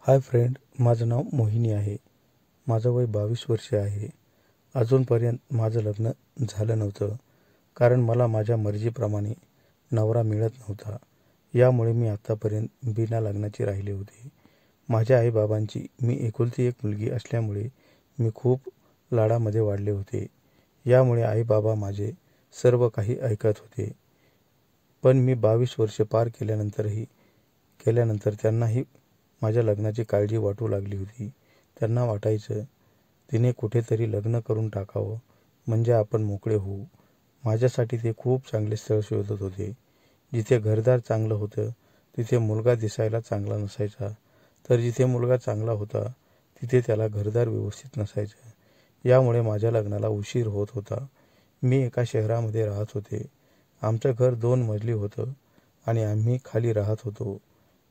Hi friend, माझं नाव मोहिनी आहे. माझं वय 22 वर्षे आहे. अजूनपर्यंत माझं लग्न झालं नव्हतं, कारण मला माझ्या मर्जीप्रमाणे नवरा मिळत नव्हता. यामुळे मी आत्तापर्यंत बिना लग्नाची राहिले होते. माझ्या आईबाबांची मी एकुलती एक मुलगी असल्यामुळे मी खूप लाडामध्ये वाढले होते. यामुळे आईबाबा माझे सर्व काही ऐकत होते. पण मी 22 वर्षे पार केल्यानंतर त्यांनाही माझ्या लग्नाची काळजी वाटू लागली होती. त्यांना वाटायचं तिने कुठेतरी लग्न करून टाकावं, म्हणजे आपण मोकळे होऊ. माझ्यासाठी ते खूप चांगले स्थळ शोधत होते. जिथे घरदार चांगलं होतं तिथे मुलगा दिसायला चांगला नसायचा, तर जिथे मुलगा चांगला होता तिथे त्याला घरदार व्यवस्थित नसायचं. यामुळे माझ्या लग्नाला उशीर होत होता. मी एका शहरामध्ये राहत होते. आमचं घर 2 मजली होतं आणि आम्ही खाली राहत होतो.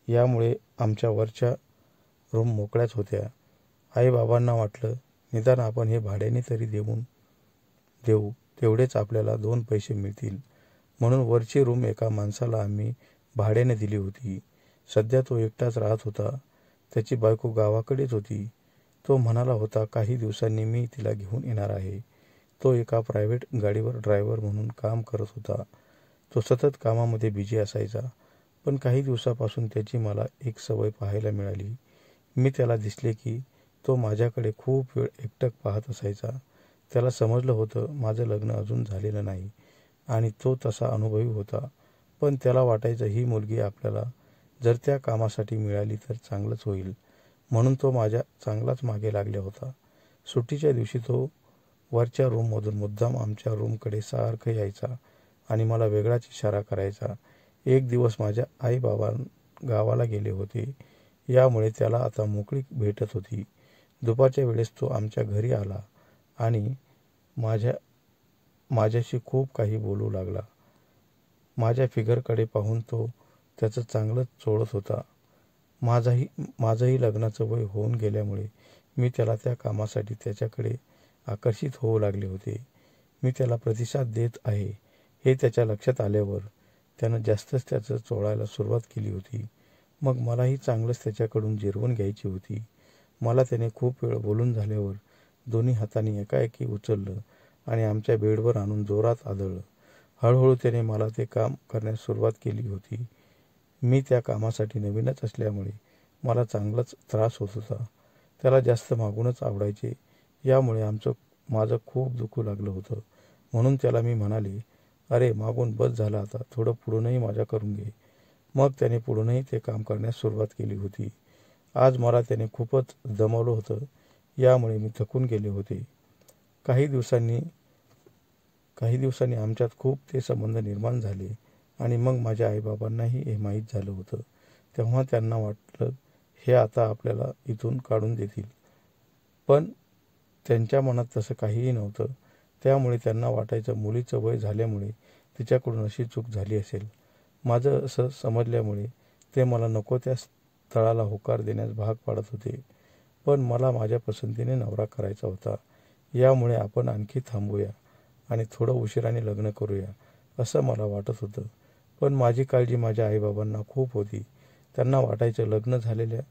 यामुळे आमच्या वरच्या रूम मोकळ्याच होत्या. आईबाबांना वाटलं निदान आपण हे भाड्याने तरी देऊ, तेवढेच आपल्याला 2 पैसे मिळतील. म्हणून वरची रूम एका माणसाला आम्ही भाड्याने दिली होती. सध्या तो एकटाच राहत होता. त्याची बायको गावाकडेच होती. तो म्हणाला होता काही दिवसांनी मी तिला घेऊन येणार आहे. तो एका प्रायव्हेट गाडीवर ड्रायव्हर म्हणून काम करत होता. तो सतत कामामध्ये बिझी असायचा. पण काही दिवसापासून त्याची मला एक सवय पाहायला मिळाली. मी त्याला दिसले की तो माझ्याकडे खूप वेळ एकटक पाहत असायचा. त्याला समजलं होतं माझं लग्न अजून झालेलं नाही आणि तो तसा अनुभवी होता. पण त्याला वाटायचं ही मुलगी आपल्याला जर त्या कामासाठी मिळाली तर चांगलंच होईल, म्हणून तो माझ्या चांगलाच मागे लागला होता. सुट्टीच्या दिवशी तो वरच्या रूममधून मुद्दाम आमच्या रूमकडे सारखं यायचा आणि मला वेगळाच इशारा करायचा. एक दिवस माझ्या आईबाबा गावाला गेले होते. यामुळे त्याला आता मोकळीक भेटत होती. दुपारच्या वेळेस तो आमच्या घरी आला आणि माझ्याशी खूप काही बोलू लागला. माझ्या फिगरकडे पाहून तो त्याचं चांगलंच चोळत होता. माझंही लग्नाचं वय होऊन गेल्यामुळे मी त्याला त्या कामासाठी त्याच्याकडे आकर्षित होऊ लागले होते. मी त्याला प्रतिसाद देत आहे हे त्याच्या लक्षात आल्यावर त्यानं जास्तच त्याचं चोळायला सुरुवात केली होती. मग मलाही चांगलंच त्याच्याकडून जिरवून घ्यायची होती. मला त्याने खूप वेळ बोलून झाल्यावर दोन्ही हातांनी एकाएकी उचललं आणि आमच्या बेडवर आणून जोरात आदळलं. हळूहळू त्याने मला ते काम करण्यास सुरुवात केली होती. मी त्या कामासाठी नवीनच असल्यामुळे मला चांगलाच त्रास होत होता. त्याला जास्त मागूनच आवडायचे. यामुळे माझं खूप दुखू लागलं होतं. म्हणून त्याला मी म्हणाले, अरे मागून बस झालं, आता थोडं पुढूनही माझ्या करून घे. मग त्याने पुढूनही ते काम करण्यास सुरुवात केली होती. आज मला त्याने खूपच दमवलं होतं. यामुळे मी थकून गेले होते. काही दिवसांनी आमच्यात खूप ते संबंध निर्माण झाले आणि मग माझ्या आईबाबांनाही हे माहीत झालं होतं. तेव्हा त्यांना वाटलं हे आता आपल्याला इथून काढून देतील. पण त्यांच्या मनात तसं काहीही नव्हतं. त्यामुळे त्यांना वाटायचं मुलीचं वय झाल्यामुळे तिच्याकडून अशी चूक झाली असेल. माझं असं समजल्यामुळे ते मला नको त्या स्थळाला होकार देण्यास भाग पाडत होते. पण मला माझ्या पसंतीने नवरा करायचा होता. यामुळे आपण आणखी थांबूया आणि थोडं उशिराने लग्न करूया असं मला वाटत होतं. पण माझी काळजी माझ्या आईबाबांना खूप होती. त्यांना वाटायचं लग्न झालेल्या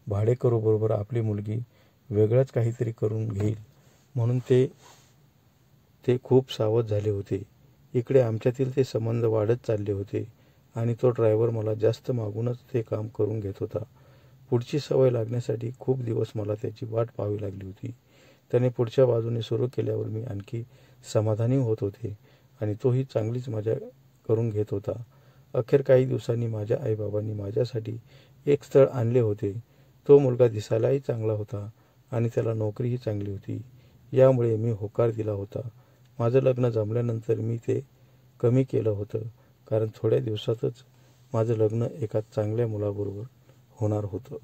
भाडेकरूबरोबर आपली मुलगी वेगळंच काहीतरी करून घेईल, म्हणून ते खूप सावध झाले होते. इकडे आमच्यातील ते संबंध वाढत चालले होते आणि तो ड्रायव्हर मला जास्त मागूनच ते काम करून घेत होता. पुढची सवय लागण्यासाठी खूप दिवस मला त्याची वाट पाहावी लागली होती. त्याने पुढच्या बाजूने सुरू केल्यावर मी आणखी समाधानी होत होते आणि तोही चांगलीच मजा करून घेत होता. अखेर काही दिवसांनी माझ्या आईबाबांनी माझ्यासाठी एक स्थळ आणले होते. तो मुलगा दिसायलाही चांगला होता आणि त्याला नोकरीही चांगली होती. यामुळे मी होकार दिला होता. माझं लग्न जमल्यानंतर मी ते कमी केलं होतं, कारण थोड्या दिवसातच माझं लग्न एका चांगल्या मुलाबरोबर होणार होतं.